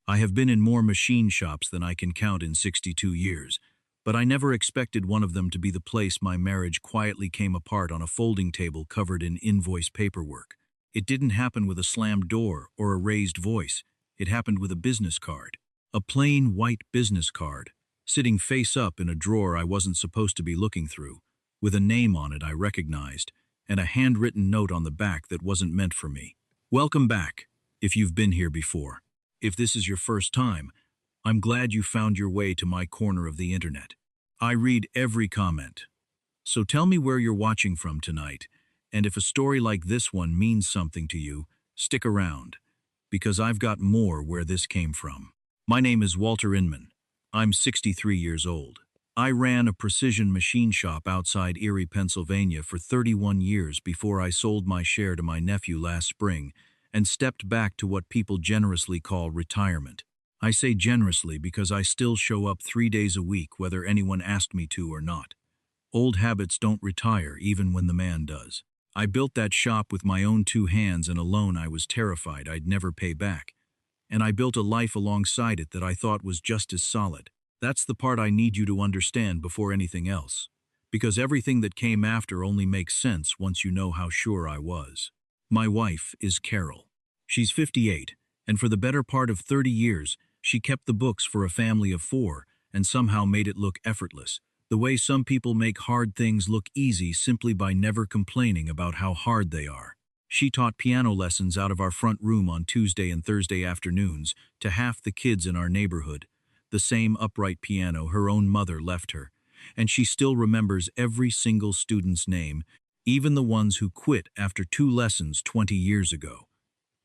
I have been in more machine shops than I can count in 62 years, but I never expected one of them to be the place my marriage quietly came apart on a folding table covered in invoice paperwork. It didn't happen with a slammed door or a raised voice. It happened with a business card. A plain white business card, sitting face up in a drawer I wasn't supposed to be looking through, with a name on it I recognized, and a handwritten note on the back that wasn't meant for me. Welcome back, if you've been here before. If this is your first time, I'm glad you found your way to my corner of the internet. I read every comment. So tell me where you're watching from tonight, and if a story like this one means something to you, stick around, because I've got more where this came from. My name is Walter Inman. I'm 63 years old. I ran a precision machine shop outside Erie, Pennsylvania for 31 years before I sold my share to my nephew last spring and stepped back to what people generously call retirement. I say generously because I still show up 3 days a week whether anyone asked me to or not. Old habits don't retire even when the man does. I built that shop with my own 2 hands and a loan I was terrified I'd never pay back. And I built a life alongside it that I thought was just as solid. That's the part I need you to understand before anything else, because everything that came after only makes sense once you know how sure I was. My wife is Carol. She's 58, and for the better part of 30 years, she kept the books for a family of 4 and somehow made it look effortless, the way some people make hard things look easy simply by never complaining about how hard they are. She taught piano lessons out of our front room on Tuesday and Thursday afternoons to half the kids in our neighborhood, the same upright piano her own mother left her, and she still remembers every single student's name, even the ones who quit after 2 lessons 20 years ago.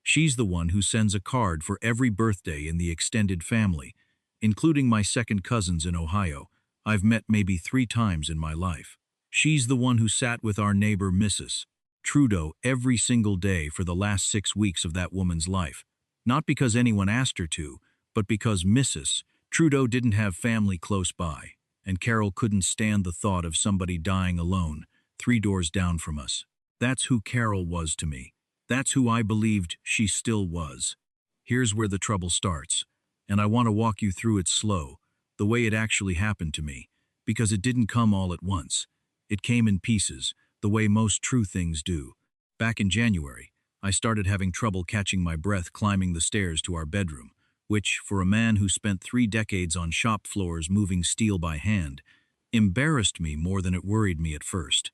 She's the one who sends a card for every birthday in the extended family, including my second cousins in Ohio. I've met maybe 3 times in my life. She's the one who sat with our neighbor Mrs. Trudeau every single day for the last 6 weeks of that woman's life, not because anyone asked her to, but because Mrs. Trudeau didn't have family close by, and Carol couldn't stand the thought of somebody dying alone, 3 doors down from us. That's who Carol was to me. That's who I believed she still was. Here's where the trouble starts, and I want to walk you through it slow, the way it actually happened to me, because it didn't come all at once. It came in pieces, the way most true things do. Back in January, I started having trouble catching my breath climbing the stairs to our bedroom, which, for a man who spent 3 decades on shop floors moving steel by hand, embarrassed me more than it worried me at first.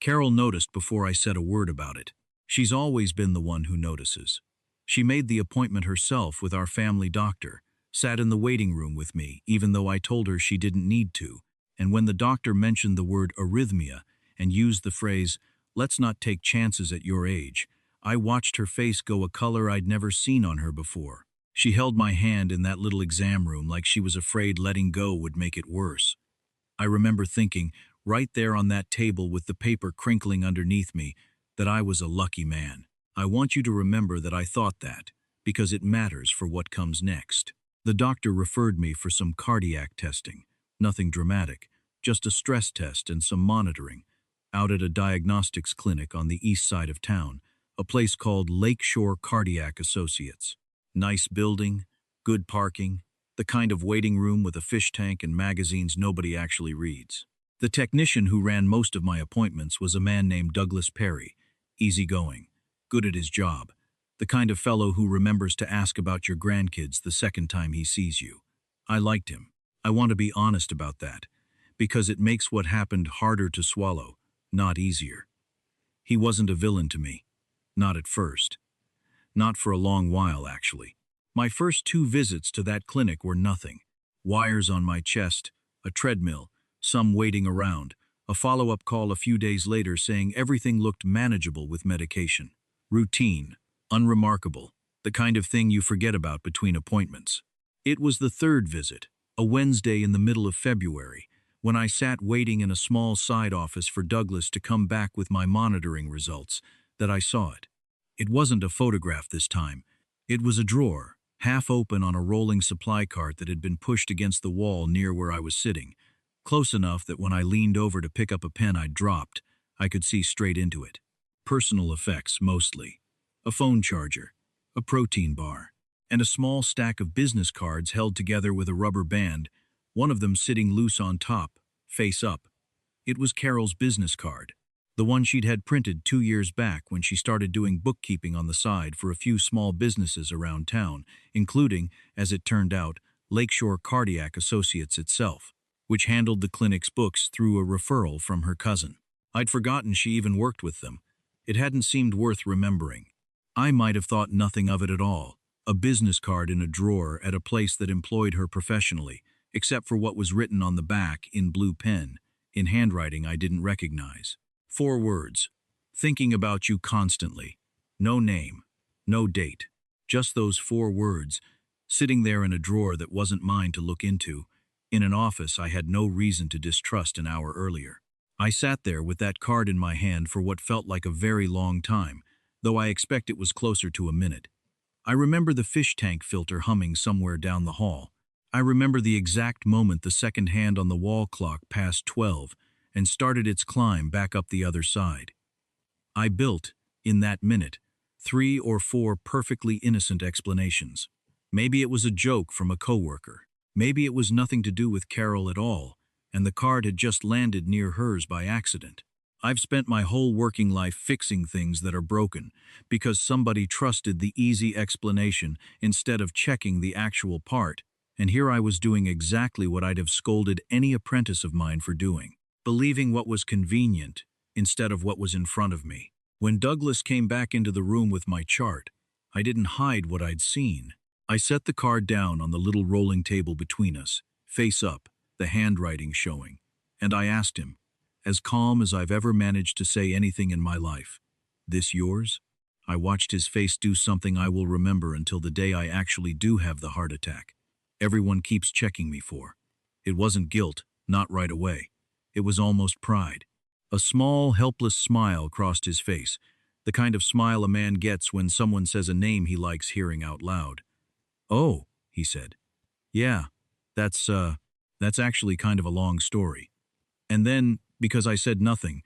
Carol noticed before I said a word about it. She's always been the one who notices. She made the appointment herself with our family doctor, sat in the waiting room with me, even though I told her she didn't need to, and when the doctor mentioned the word arrhythmia and used the phrase, "Let's not take chances at your age," I watched her face go a color I'd never seen on her before. She held my hand in that little exam room like she was afraid letting go would make it worse. I remember thinking, right there on that table with the paper crinkling underneath me, that I was a lucky man. I want you to remember that I thought that, because it matters for what comes next. The doctor referred me for some cardiac testing. Nothing dramatic, just a stress test and some monitoring, out at a diagnostics clinic on the east side of town, a place called Lakeshore Cardiac Associates. Nice building, good parking, the kind of waiting room with a fish tank and magazines nobody actually reads. The technician who ran most of my appointments was a man named Douglas Perry, easygoing, good at his job, the kind of fellow who remembers to ask about your grandkids the second time he sees you. I liked him. I want to be honest about that, because it makes what happened harder to swallow, not easier. He wasn't a villain to me. Not at first. Not for a long while, actually. My first 2 visits to that clinic were nothing. Wires on my chest, a treadmill, some waiting around, a follow-up call a few days later saying everything looked manageable with medication. Routine, unremarkable, the kind of thing you forget about between appointments. It was the 3rd visit, a Wednesday in the middle of February, when I sat waiting in a small side office for Douglas to come back with my monitoring results, that I saw it. It wasn't a photograph this time. It was a drawer, half open on a rolling supply cart that had been pushed against the wall near where I was sitting, close enough that when I leaned over to pick up a pen I'd dropped, I could see straight into it. Personal effects, mostly. A phone charger, a protein bar, and a small stack of business cards held together with a rubber band, one of them sitting loose on top, face up. It was Carol's business card, the one she'd had printed 2 years back when she started doing bookkeeping on the side for a few small businesses around town, including, as it turned out, Lakeshore Cardiac Associates itself, which handled the clinic's books through a referral from her cousin. I'd forgotten she even worked with them. It hadn't seemed worth remembering. I might have thought nothing of it at all, a business card in a drawer at a place that employed her professionally, except for what was written on the back in blue pen, in handwriting I didn't recognize. 4 words. Thinking about you constantly. No name. No date. Just those 4 words, sitting there in a drawer that wasn't mine to look into, in an office I had no reason to distrust an hour earlier. I sat there with that card in my hand for what felt like a very long time, though I expect it was closer to a minute. I remember the fish tank filter humming somewhere down the hall. I remember the exact moment the second hand on the wall clock passed 12 and started its climb back up the other side. I built, in that minute, 3 or 4 perfectly innocent explanations. Maybe it was a joke from a coworker. Maybe it was nothing to do with Carol at all, and the card had just landed near hers by accident. I've spent my whole working life fixing things that are broken because somebody trusted the easy explanation instead of checking the actual part, and here I was doing exactly what I'd have scolded any apprentice of mine for doing, believing what was convenient instead of what was in front of me. When Douglas came back into the room with my chart, I didn't hide what I'd seen. I set the card down on the little rolling table between us, face up, the handwriting showing, and I asked him, as calm as I've ever managed to say anything in my life, "This yours?" I watched his face do something I will remember until the day I actually do have the heart attack. Everyone keeps checking me for. It wasn't guilt, not right away. It was almost pride. A small, helpless smile crossed his face, the kind of smile a man gets when someone says a name he likes hearing out loud. "Oh," he said. "Yeah, that's actually kind of a long story." And then, because I said nothing,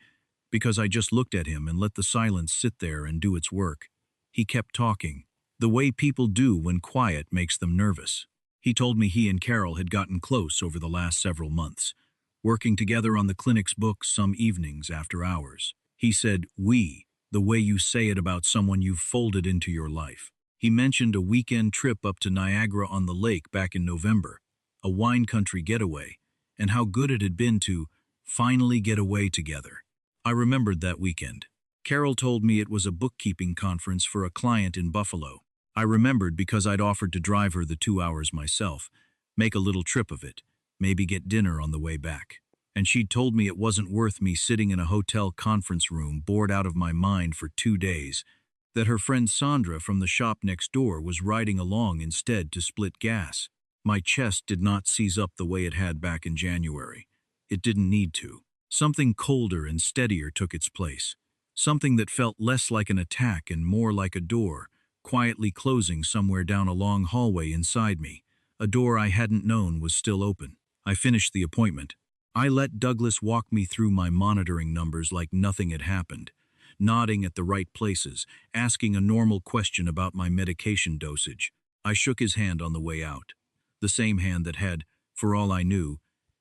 because I just looked at him and let the silence sit there and do its work, he kept talking, the way people do when quiet makes them nervous. He told me he and Carol had gotten close over the last several months, working together on the clinic's books some evenings after hours. He said, "we," the way you say it about someone you've folded into your life. He mentioned a weekend trip up to Niagara-on-the-Lake back in November, a wine country getaway, and how good it had been to finally get away together. I remembered that weekend. Carol told me it was a bookkeeping conference for a client in Buffalo. I remembered because I'd offered to drive her the 2 hours myself, make a little trip of it, maybe get dinner on the way back. And she'd told me it wasn't worth me sitting in a hotel conference room bored out of my mind for 2 days, that her friend Sandra from the shop next door was riding along instead to split gas. My chest did not seize up the way it had back in January. It didn't need to. Something colder and steadier took its place. Something that felt less like an attack and more like a door, quietly closing somewhere down a long hallway inside me. A door I hadn't known was still open. I finished the appointment. I let Douglas walk me through my monitoring numbers like nothing had happened, nodding at the right places, asking a normal question about my medication dosage. I shook his hand on the way out. The same hand that had, for all I knew,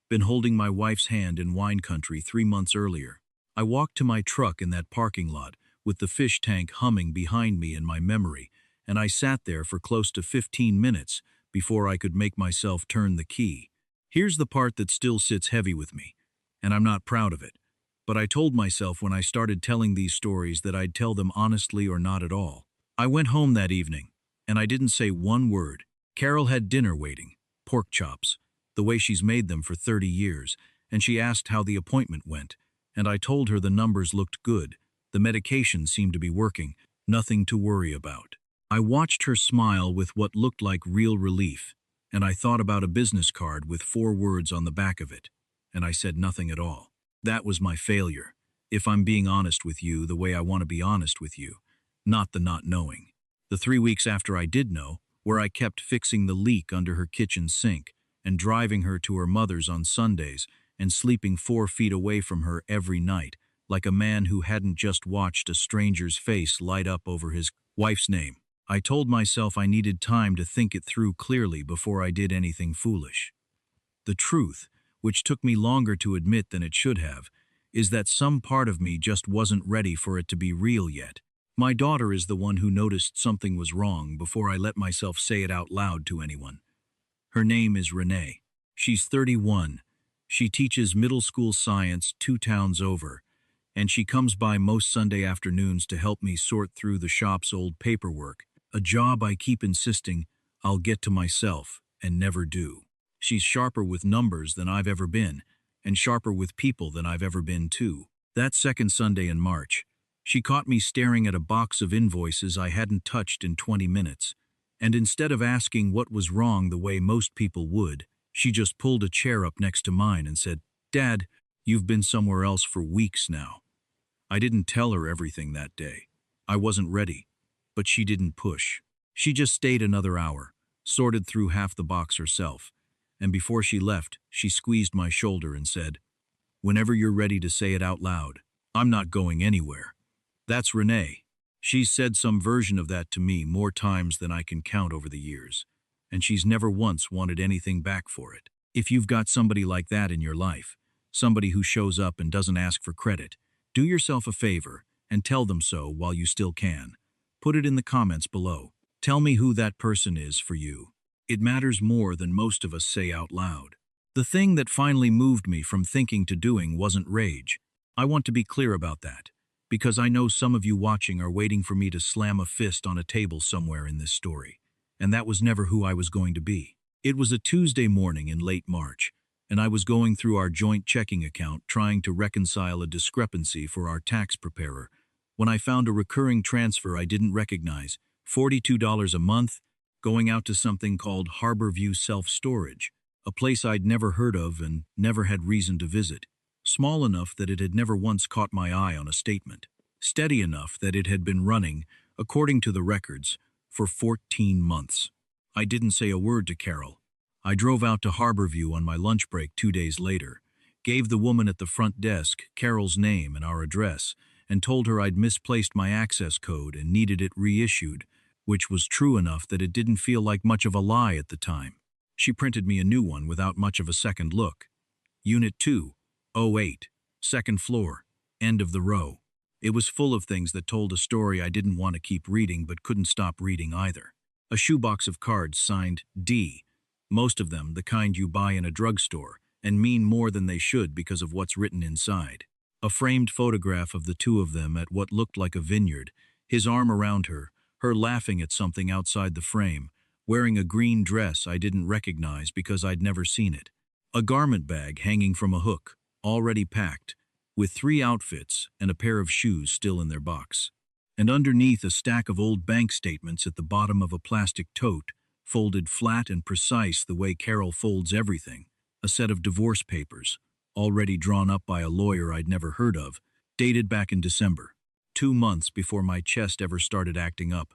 been holding my wife's hand in wine country 3 months earlier. I walked to my truck in that parking lot, with the fish tank humming behind me in my memory, and I sat there for close to 15 minutes before I could make myself turn the key. Here's the part that still sits heavy with me, and I'm not proud of it, but I told myself when I started telling these stories that I'd tell them honestly or not at all. I went home that evening, and I didn't say one word. Carol had dinner waiting, pork chops, the way she's made them for 30 years, and she asked how the appointment went, and I told her the numbers looked good, the medication seemed to be working, nothing to worry about. I watched her smile with what looked like real relief, and I thought about a business card with 4 words on the back of it, and I said nothing at all. That was my failure, if I'm being honest with you the way I want to be honest with you, not the not knowing. The 3 weeks after I did know, where I kept fixing the leak under her kitchen sink and driving her to her mother's on Sundays and sleeping 4 feet away from her every night, like a man who hadn't just watched a stranger's face light up over his wife's name. I told myself I needed time to think it through clearly before I did anything foolish. The truth, which took me longer to admit than it should have, is that some part of me just wasn't ready for it to be real yet. My daughter is the one who noticed something was wrong before I let myself say it out loud to anyone. Her name is Renee. She's 31. She teaches middle school science 2 towns over, and she comes by most Sunday afternoons to help me sort through the shop's old paperwork, a job I keep insisting I'll get to myself and never do. She's sharper with numbers than I've ever been, and sharper with people than I've ever been too. That second Sunday in March, she caught me staring at a box of invoices I hadn't touched in 20 minutes, and instead of asking what was wrong the way most people would, she just pulled a chair up next to mine and said, "Dad, you've been somewhere else for weeks now." I didn't tell her everything that day. I wasn't ready, but she didn't push. She just stayed another hour, sorted through half the box herself, and before she left, she squeezed my shoulder and said, "Whenever you're ready to say it out loud, I'm not going anywhere." That's Renee. She's said some version of that to me more times than I can count over the years, and she's never once wanted anything back for it. If you've got somebody like that in your life, somebody who shows up and doesn't ask for credit, do yourself a favor and tell them so while you still can. Put it in the comments below. Tell me who that person is for you. It matters more than most of us say out loud. The thing that finally moved me from thinking to doing wasn't rage. I want to be clear about that, because I know some of you watching are waiting for me to slam a fist on a table somewhere in this story, and that was never who I was going to be. It was a Tuesday morning in late March, and I was going through our joint checking account trying to reconcile a discrepancy for our tax preparer when I found a recurring transfer I didn't recognize, $42 a month, going out to something called Harborview Self-Storage, a place I'd never heard of and never had reason to visit. Small enough that it had never once caught my eye on a statement. Steady enough that it had been running, according to the records, for 14 months. I didn't say a word to Carol. I drove out to Harborview on my lunch break 2 days later, gave the woman at the front desk Carol's name and our address, and told her I'd misplaced my access code and needed it reissued, which was true enough that it didn't feel like much of a lie at the time. She printed me a new one without much of a second look. Unit 208, second floor, end of the row. It was full of things that told a story I didn't want to keep reading but couldn't stop reading either. A shoebox of cards signed D, most of them the kind you buy in a drugstore and mean more than they should because of what's written inside. A framed photograph of the two of them at what looked like a vineyard, his arm around her laughing at something outside the frame, wearing a green dress I didn't recognize because I'd never seen it. A garment bag hanging from a hook, already packed, with 3 outfits and a pair of shoes still in their box. And underneath a stack of old bank statements at the bottom of a plastic tote, folded flat and precise the way Carol folds everything, a set of divorce papers, already drawn up by a lawyer I'd never heard of, dated back in December. 2 months before my chest ever started acting up.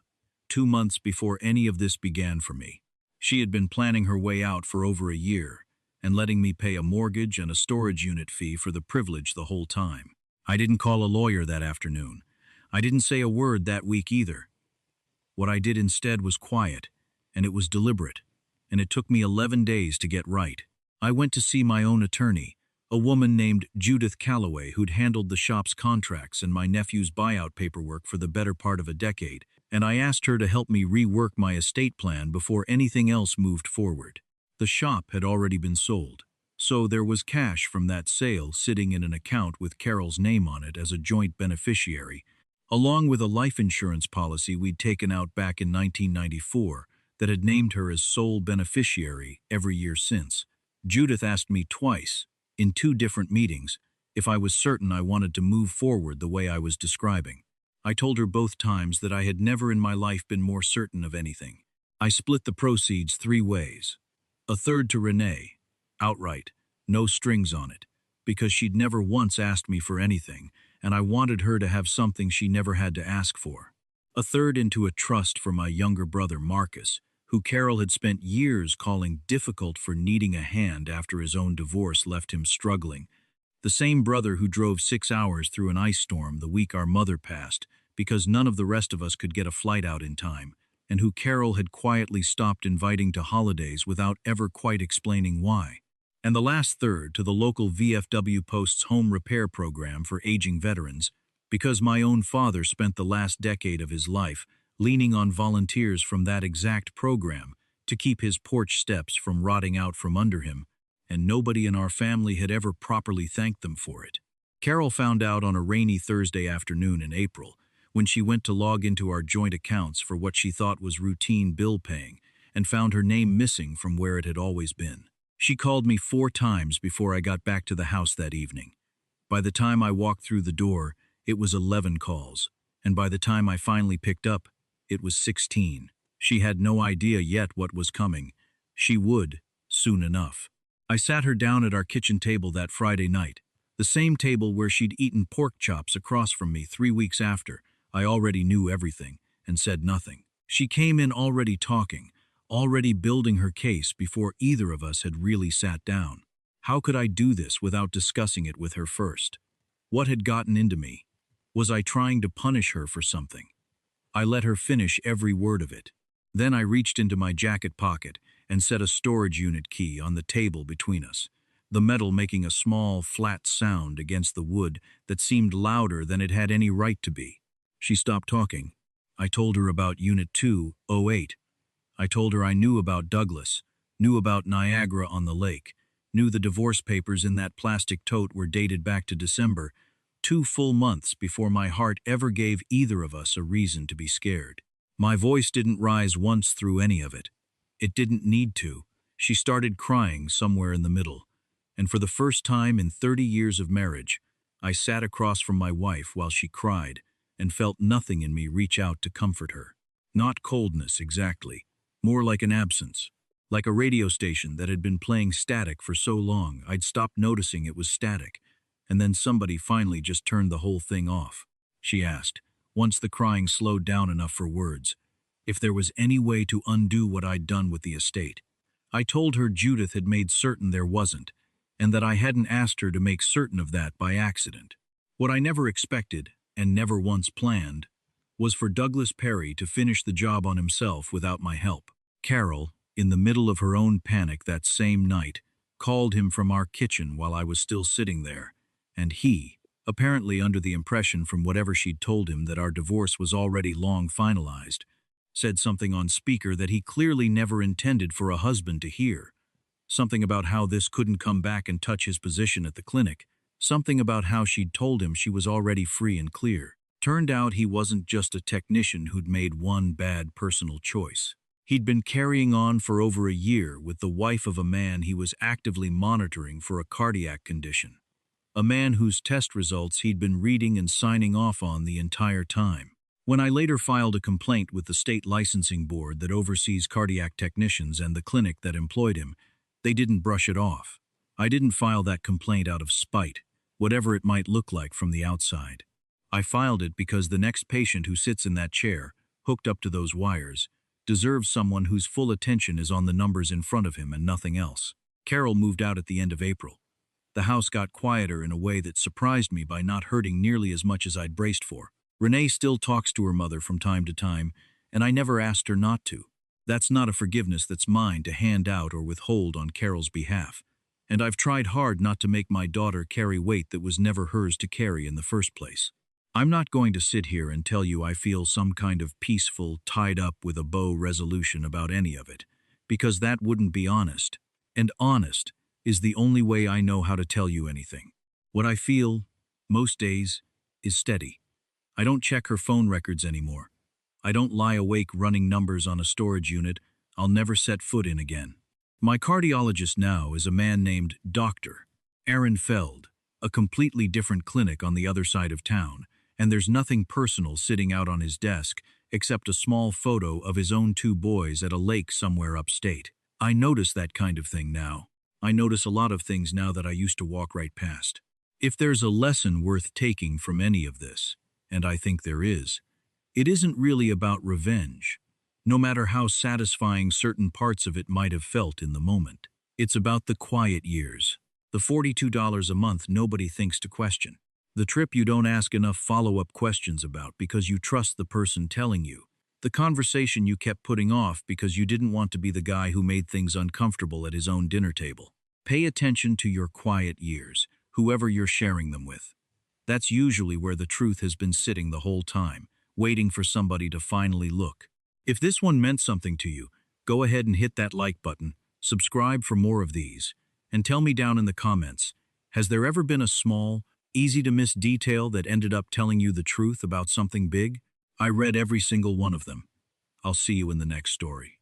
2 months before any of this began for me. She had been planning her way out for over a year, and letting me pay a mortgage and a storage unit fee for the privilege the whole time. I didn't call a lawyer that afternoon. I didn't say a word that week either. What I did instead was quiet, and it was deliberate, and it took me 11 days to get right. I went to see my own attorney, a woman named Judith Calloway who'd handled the shop's contracts and my nephew's buyout paperwork for the better part of a decade, and I asked her to help me rework my estate plan before anything else moved forward. The shop had already been sold, so there was cash from that sale sitting in an account with Carol's name on it as a joint beneficiary, along with a life insurance policy we'd taken out back in 1994 that had named her as sole beneficiary every year since. Judith asked me twice, in 2 different meetings, if I was certain I wanted to move forward the way I was describing. I told her both times that I had never in my life been more certain of anything. I split the proceeds 3 ways. A third to Renee, outright, no strings on it, because she'd never once asked me for anything, and I wanted her to have something she never had to ask for. A third into a trust for my younger brother Marcus, who Carol had spent years calling difficult for needing a hand after his own divorce left him struggling. The same brother who drove 6 hours through an ice storm the week our mother passed because none of the rest of us could get a flight out in time, and who Carol had quietly stopped inviting to holidays without ever quite explaining why. And the last third to the local VFW Post's home repair program for aging veterans, because my own father spent the last decade of his life leaning on volunteers from that exact program to keep his porch steps from rotting out from under him, and nobody in our family had ever properly thanked them for it. Carol found out on a rainy Thursday afternoon in April, when she went to log into our joint accounts for what she thought was routine bill paying, and found her name missing from where it had always been. She called me 4 times before I got back to the house that evening. By the time I walked through the door, it was 11 calls, and by the time I finally picked up, it was 16. She had no idea yet what was coming. She would, soon enough. I sat her down at our kitchen table that Friday night, the same table where she'd eaten pork chops across from me 3 weeks after. I already knew everything, and said nothing. She came in already talking, already building her case before either of us had really sat down. How could I do this without discussing it with her first? What had gotten into me? Was I trying to punish her for something? I let her finish every word of it. Then I reached into my jacket pocket and set a storage unit key on the table between us, the metal making a small, flat sound against the wood that seemed louder than it had any right to be. She stopped talking. I told her about Unit 208. I told her I knew about Douglas, knew about Niagara on the Lake, knew the divorce papers in that plastic tote were dated back to December, 2 full months before my heart ever gave either of us a reason to be scared. My voice didn't rise once through any of it. It didn't need to. She started crying somewhere in the middle, and for the first time in 30 years of marriage, I sat across from my wife while she cried and felt nothing in me reach out to comfort her. Not coldness exactly, more like an absence. Like a radio station that had been playing static for so long I'd stopped noticing it was static, and then somebody finally just turned the whole thing off. She asked, once the crying slowed down enough for words, if there was any way to undo what I'd done with the estate. I told her Judith had made certain there wasn't, and that I hadn't asked her to make certain of that by accident. What I never expected, and never once planned, was for Douglas Perry to finish the job on himself without my help. Carol, in the middle of her own panic that same night, called him from our kitchen while I was still sitting there, and he, apparently under the impression from whatever she'd told him that our divorce was already long finalized, said something on speaker that he clearly never intended for a husband to hear. Something about how this couldn't come back and touch his position at the clinic. Something about how she'd told him she was already free and clear. Turned out he wasn't just a technician who'd made one bad personal choice. He'd been carrying on for over a year with the wife of a man he was actively monitoring for a cardiac condition. A man whose test results he'd been reading and signing off on the entire time. When I later filed a complaint with the state licensing board that oversees cardiac technicians and the clinic that employed him, they didn't brush it off. I didn't file that complaint out of spite, whatever it might look like from the outside. I filed it because the next patient who sits in that chair, hooked up to those wires, deserves someone whose full attention is on the numbers in front of him and nothing else. Carol moved out at the end of April. The house got quieter in a way that surprised me by not hurting nearly as much as I'd braced for. Renee still talks to her mother from time to time, and I never asked her not to. That's not a forgiveness that's mine to hand out or withhold on Carol's behalf. And I've tried hard not to make my daughter carry weight that was never hers to carry in the first place. I'm not going to sit here and tell you I feel some kind of peaceful, tied up with a bow resolution about any of it, because that wouldn't be honest. And honest is the only way I know how to tell you anything. What I feel, most days, is steady. I don't check her phone records anymore. I don't lie awake running numbers on a storage unit I'll never set foot in again. My cardiologist now is a man named Dr. Aaron Feld, a completely different clinic on the other side of town, and there's nothing personal sitting out on his desk except a small photo of his own 2 boys at a lake somewhere upstate. I notice that kind of thing now. I notice a lot of things now that I used to walk right past. If there's a lesson worth taking from any of this, and I think there is, it isn't really about revenge, no matter how satisfying certain parts of it might have felt in the moment. It's about the quiet years, the $42 a month nobody thinks to question, the trip you don't ask enough follow-up questions about because you trust the person telling you, The conversation you kept putting off because you didn't want to be the guy who made things uncomfortable at his own dinner table. Pay attention to your quiet years, whoever you're sharing them with. That's usually where the truth has been sitting the whole time, waiting for somebody to finally look. If this one meant something to you, go ahead and hit that like button, subscribe for more of these, and tell me down in the comments, has there ever been a small, easy-to-miss detail that ended up telling you the truth about something big? I read every single one of them. I'll see you in the next story.